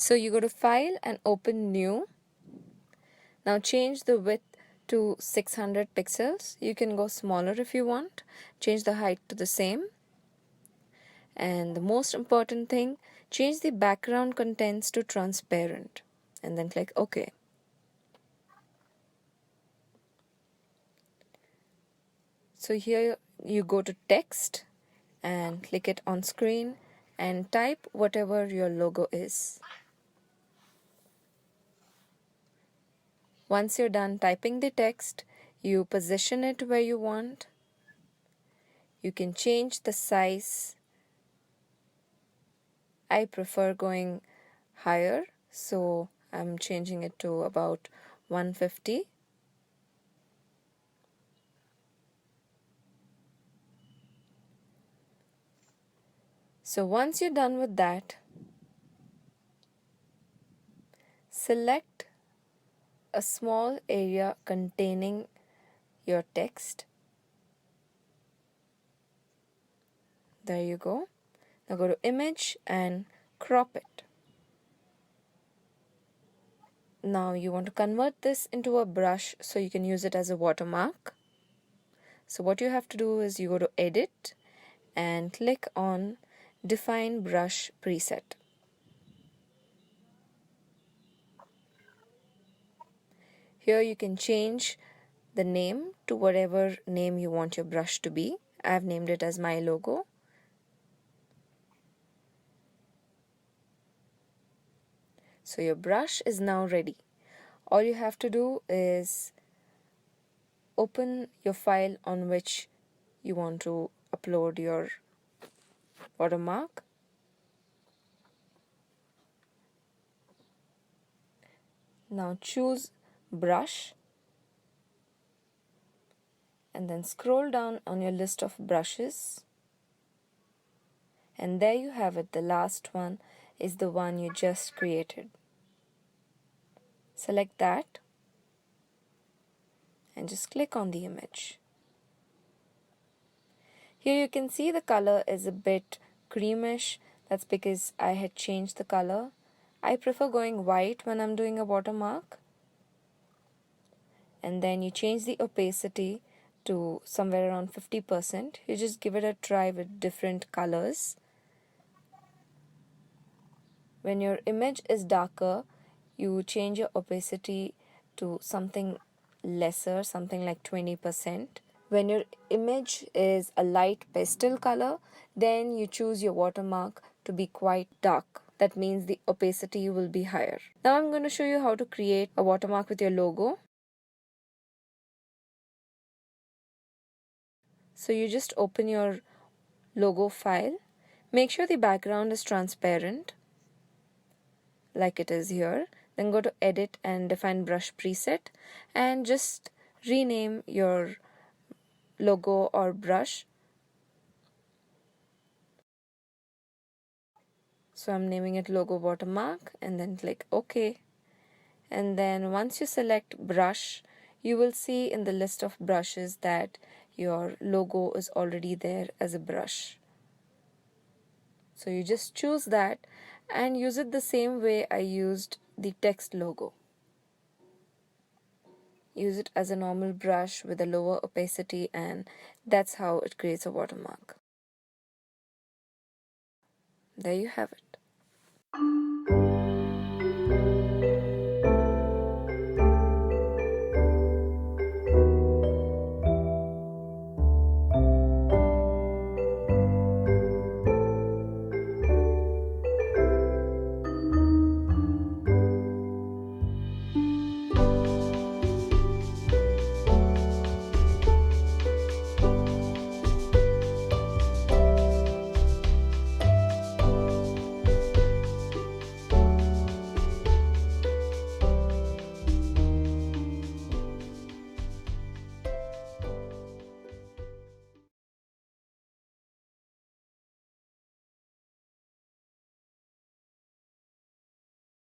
So you go to File and open New. Now change the width to 600 pixels. You can go smaller if you want. Change the height to the same. And the most important thing, change the background contents to transparent. And then click OK. So here you go to Text and click it on screen and type whatever your logo is. Once you're done typing the text, you position it where you want. You can change the size. I prefer going higher, so I'm changing it to about 150. So once you're done with that, select a small area containing your text. There you go. Now go to Image and crop it. Now you want to convert this into a brush so you can use it as a watermark. So what you have to do is you go to Edit and click on Define Brush Preset. Here you can change the name to whatever name you want your brush to be. I've named it as my logo. So your brush is now ready. All you have to do is open your file on which you want to upload your watermark. Now choose brush and then scroll down on your list of brushes. And there you have it. The last one is the one you just created. Select that and just click on the image. Here you can see the color is a bit creamish. That's because I had changed the color. I prefer going white when I'm doing a watermark. And then you change the opacity to somewhere around 50%. You just give it a try with different colors. When your image is darker, you change your opacity to something lesser, something like 20%. When your image is a light pastel color, then you choose your watermark to be quite dark. That means the opacity will be higher. Now I'm going to show you how to create a watermark with your logo. So you just open your logo file. Make sure the background is transparent, like it is here. Then go to Edit and Define Brush Preset and just rename your logo or brush. So I'm naming it Logo Watermark and then click OK. And then once you select brush, you will see in the list of brushes that your logo is already there as a brush. So you just choose that and use it the same way I used the text logo. Use it as a normal brush with a lower opacity, and that's how it creates a watermark. There you have it.